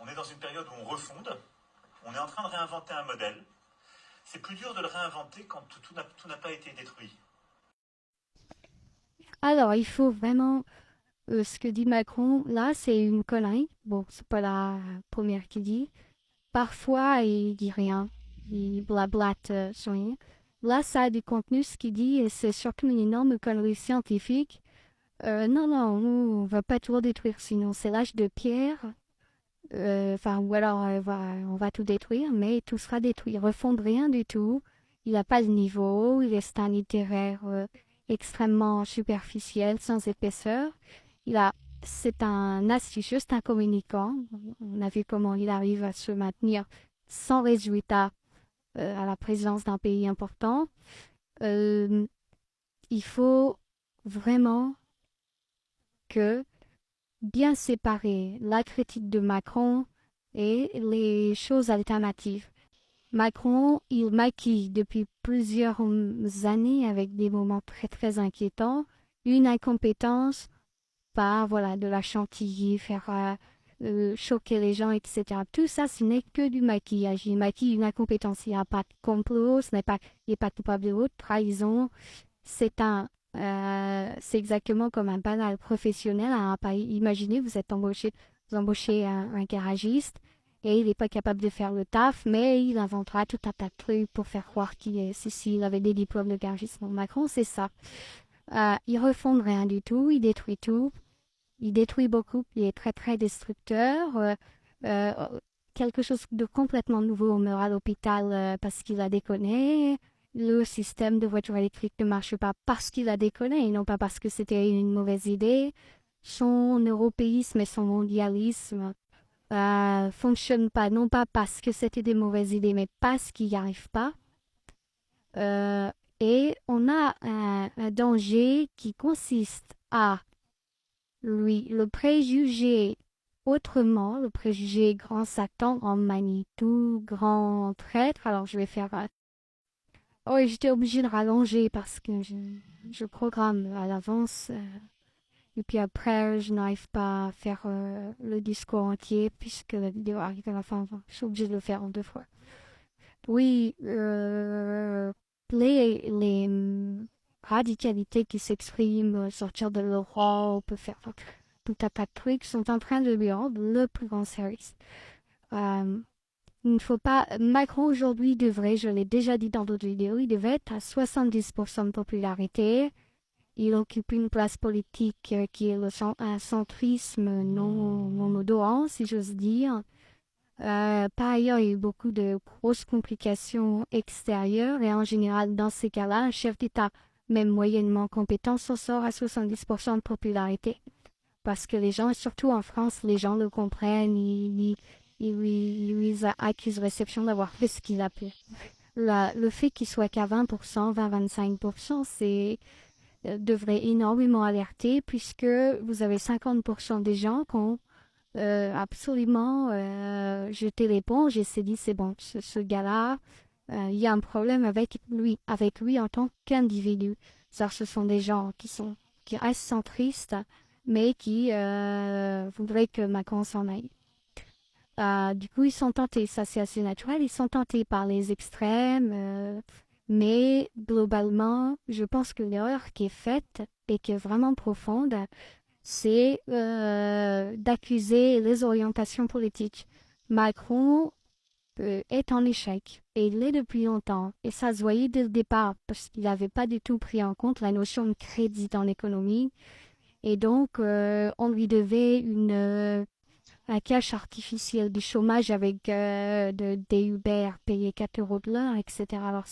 On est dans une période où on refonde, on est en train de réinventer un modèle. C'est plus dur de le réinventer quand tout n'a pas été détruit. Alors, il faut vraiment, ce que dit Macron, là, c'est une connerie. Bon, c'est pas la première qu'il dit. Parfois, il dit rien. Il blablate sur rien. Là, ça a du contenu, ce qu'il dit, et c'est surtout une énorme connerie scientifique. Non, non, nous, on va pas tout détruire, sinon c'est l'âge de pierre. Enfin, ou alors on va tout détruire, mais tout sera détruit. Il refondre rien du tout. Il n'a pas de niveau. Il est un littéraire extrêmement superficiel, sans épaisseur. Il a, c'est un astucieux, c'est un communicant. On a vu comment il arrive à se maintenir sans résultat à la présidence d'un pays important. Euh, il faut vraiment que bien séparer la critique de Macron et les choses alternatives. Macron, il maquille depuis plusieurs années avec des moments très très inquiétants, une incompétence par voilà de la chantilly, faire choquer les gens, etc. Tout ça, ce n'est que du maquillage. Il maquille une incompétence. Il n'y a pas de complot, il n'est pas coupable de haute trahison. C'est exactement comme un banal professionnel à un pays. Imaginez, vous embauchez un garagiste et il n'est pas capable de faire le taf, mais il inventera tout un tas de trucs pour faire croire qu'il est, s'il avait des diplômes de garagiste. Bon, Macron, c'est ça. Il refond rien du tout, il détruit tout, il détruit beaucoup, il est très très destructeur. Euh, Quelque chose de complètement nouveau, on meurt à l'hôpital parce qu'il a déconné. Le système de voiture électrique ne marche pas parce qu'il a déconné et non pas parce que c'était une mauvaise idée. Son européisme et son mondialisme fonctionnent pas, non pas parce que c'était des mauvaises idées, mais parce qu'il n'y arrive pas. Euh, et on a un danger qui consiste à lui, le préjugé autrement, le préjugé grand Satan, grand Manitou, grand traître. Alors je vais faire... Oh, et j'étais obligée de rallonger parce que je programme à l'avance. Et puis après, je n'arrive pas à faire le discours entier puisque la vidéo arrive à la fin. Enfin, je suis obligée de le faire en deux fois. Oui, les radicalités qui s'expriment, sortir de l'Europe, faire tout un tas de trucs, sont en train de lui rendre le plus grand service. Euh, il ne faut pas. Macron aujourd'hui devrait, je l'ai déjà dit dans d'autres vidéos, il devait être à 70% de popularité. Il occupe une place politique qui est un centrisme non odorant, si j'ose dire. Par ailleurs, il y a eu beaucoup de grosses complications extérieures et en général, dans ces cas-là, un chef d'État, même moyennement compétent, s'en sort à 70% de popularité. Parce que les gens, surtout en France, les gens le comprennent, ils accusent réception d'avoir fait ce qu'il a pu. Le fait qu'il soit qu'à 20%, 20-25%, devrait énormément alerter puisque vous avez 50% des gens qui ont absolument jeté l'éponge et s'est dit c'est bon, ce gars-là, il y a un problème avec lui en tant qu'individu. Ce sont des gens qui restent centristes, mais qui voudraient que Macron s'en aille. Du coup, ils sont tentés, ça c'est assez naturel, ils sont tentés par les extrêmes, mais globalement, je pense que l'erreur qui est faite et qui est vraiment profonde, c'est d'accuser les orientations politiques. Macron est en échec, et il l'est depuis longtemps, et ça se voyait dès le départ, parce qu'il n'avait pas du tout pris en compte la notion de crédit dans l'économie, et donc on lui devait un cash artificiel du chômage avec des Uber payés 4 euros de l'heure, etc. Alors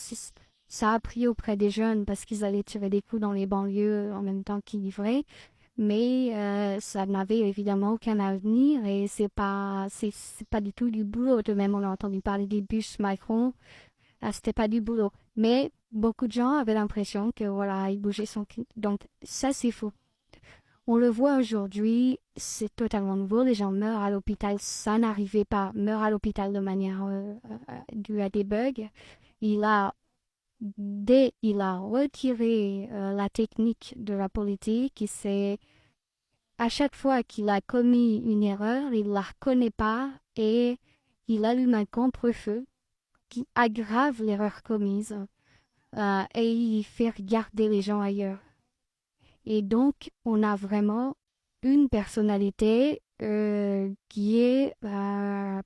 ça a pris auprès des jeunes parce qu'ils allaient tirer des coups dans les banlieues en même temps qu'ils livraient, mais ça n'avait évidemment aucun avenir et c'est pas du tout du boulot. De même, on a entendu parler des bus Macron, c'était pas du boulot. Mais beaucoup de gens avaient l'impression que voilà, il bougeait son cul. Donc ça, c'est faux. On le voit aujourd'hui, c'est totalement nouveau. Les gens meurent à l'hôpital, ça n'arrivait pas. Meurent à l'hôpital de manière due à des bugs. Il a, il a retiré la technique de la politique, à chaque fois qu'il a commis une erreur, il la reconnaît pas et il allume un contre-feu qui aggrave l'erreur commise et il fait regarder les gens ailleurs. Et donc, on a vraiment une personnalité qui est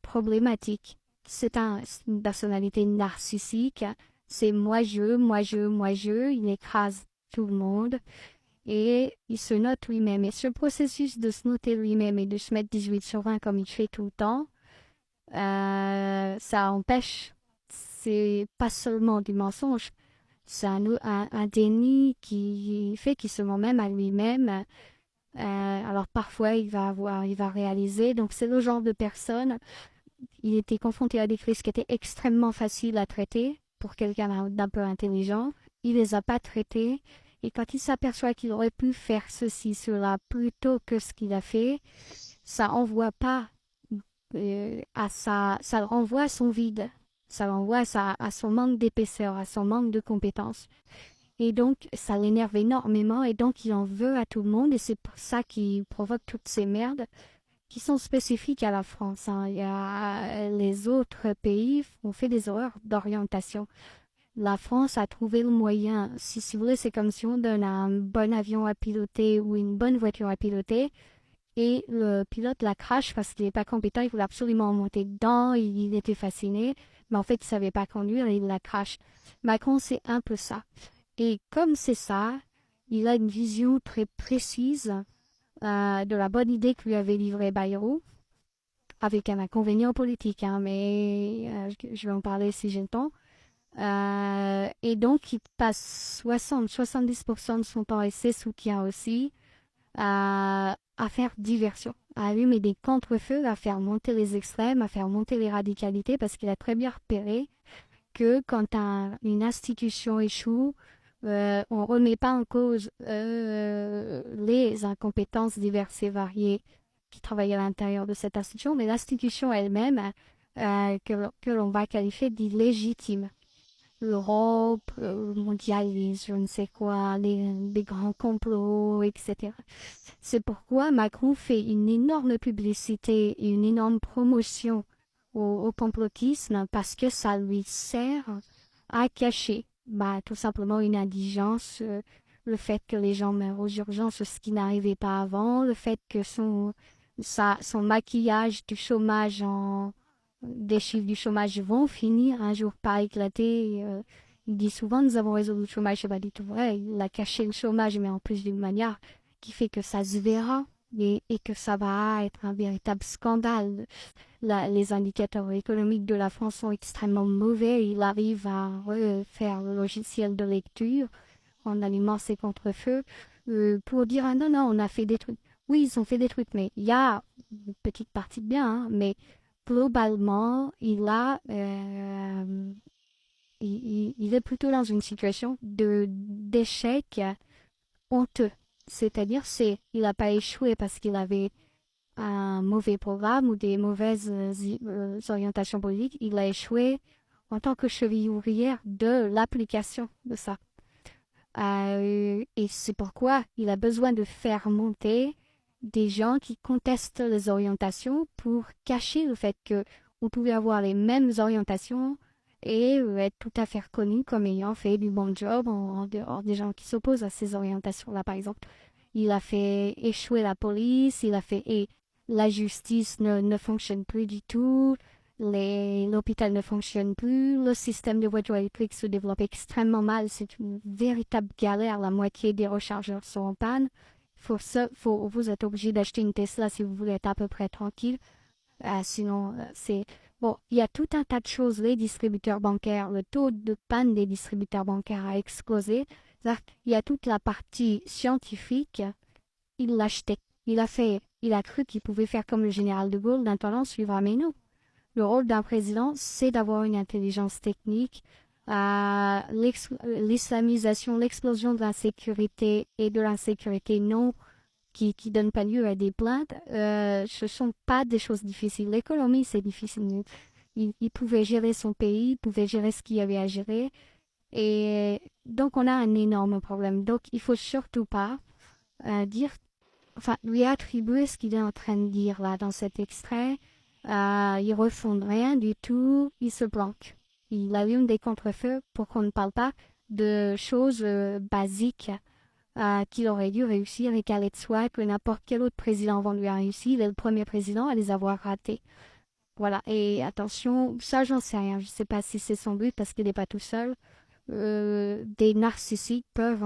problématique. C'est une personnalité narcissique. C'est moi je. Il écrase tout le monde et il se note lui-même. Et ce processus de se noter lui-même et de se mettre 18 sur 20 comme il fait tout le temps, ça empêche. C'est pas seulement du mensonge, c'est un déni qui fait qu'il se ment même à lui-même. Alors parfois il va réaliser. Donc c'est le genre de personne. Il était confronté à des crises qui étaient extrêmement faciles à traiter pour quelqu'un d'un peu intelligent. Il les a pas traitées. Et quand il s'aperçoit qu'il aurait pu faire ceci, cela, plutôt que ce qu'il a fait, ça envoie pas ça le renvoie à son vide. Ça le renvoie à son manque d'épaisseur, à son manque de compétences. Et donc, ça l'énerve énormément et donc il en veut à tout le monde et c'est pour ça qu'il provoque toutes ces merdes qui sont spécifiques à la France. Hein. Il y a, les autres pays ont fait des erreurs d'orientation. La France a trouvé le moyen. Si vous voulez, c'est comme si on donne un bon avion à piloter ou une bonne voiture à piloter et le pilote la crache parce qu'il n'est pas compétent, il voulait absolument monter dedans, il était fasciné, mais en fait, il ne savait pas conduire et il la crache. Macron, c'est un peu ça. Et comme c'est ça, il a une vision très précise de la bonne idée que lui avait livrée Bayrou, avec un inconvénient politique, hein, mais je vais en parler si j'ai le temps. Et donc, il passe 60-70% de son temps et ses soutiens aussi à faire diversion, à allumer des contre-feux, à faire monter les extrêmes, à faire monter les radicalités, parce qu'il a très bien repéré que quand une institution échoue, on ne remet pas en cause les incompétences diverses et variées qui travaillent à l'intérieur de cette institution, mais l'institution elle-même que l'on va qualifier d'illégitime. L'Europe, le mondialisme, je ne sais quoi, les grands complots, etc. C'est pourquoi Macron fait une énorme publicité et une énorme promotion au complotisme parce que ça lui sert à cacher tout simplement une indigence, le fait que les gens meurent aux urgences, ce qui n'arrivait pas avant, le fait que son maquillage du chômage des chiffres du chômage vont finir un jour par éclater. Il dit souvent nous avons résolu le chômage, c'est pas du tout vrai. Il a caché le chômage, mais en plus d'une manière qui fait que ça se verra et que ça va être un véritable scandale. Les indicateurs économiques de la France sont extrêmement mauvais. Il arrive à refaire le logiciel de lecture en allumant ses contre-feux pour dire ah non, non, on a fait des trucs. Oui, ils ont fait des trucs, mais il y a une petite partie de bien, hein, mais globalement, il est plutôt dans une situation d'échec honteux. C'est-à-dire, il n'a pas échoué parce qu'il avait un mauvais programme ou des mauvaises orientations politiques. Il a échoué en tant que cheville ouvrière de l'application de ça. Et c'est pourquoi il a besoin de faire monter des gens qui contestent les orientations pour cacher le fait que on pouvait avoir les mêmes orientations et être tout à fait reconnu comme ayant fait du bon job en dehors des gens qui s'opposent à ces orientations-là, par exemple. Il a fait échouer la police, et la justice ne fonctionne plus du tout, l'hôpital ne fonctionne plus, le système de voitures électriques se développe extrêmement mal, c'est une véritable galère, la moitié des rechargeurs sont en panne. Vous êtes obligé d'acheter une Tesla si vous voulez être à peu près tranquille. Sinon, c'est... Bon, il y a tout un tas de choses. Les distributeurs bancaires, le taux de panne des distributeurs bancaires a explosé. Il y a toute la partie scientifique. Il l'achetait. Il a cru qu'il pouvait faire comme le général de Gaulle, d'intendant suivra. Mais non. Le rôle d'un président, c'est d'avoir une intelligence technique. L'islamisation, l'explosion de l'insécurité et de l'insécurité non qui donnent pas lieu à des plaintes, ce sont pas des choses difficiles. L'économie, c'est difficile. Il pouvait gérer son pays, il pouvait gérer ce qu'il y avait à gérer. Et donc, on a un énorme problème. Donc, il faut surtout pas dire enfin, lui attribuer ce qu'il est en train de dire là dans cet extrait. Il refond rien du tout, il se planque. Il allume des contre-feux pour qu'on ne parle pas de choses basiques qu'il aurait dû réussir et qu'elle est de soi que n'importe quel autre président avant lui a réussi. Il est le premier président à les avoir ratés. Voilà, et attention, ça j'en sais rien, je sais pas si c'est son but parce qu'il n'est pas tout seul. Des narcissiques peuvent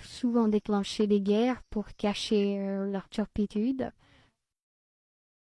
souvent déclencher des guerres pour cacher leur turpitude.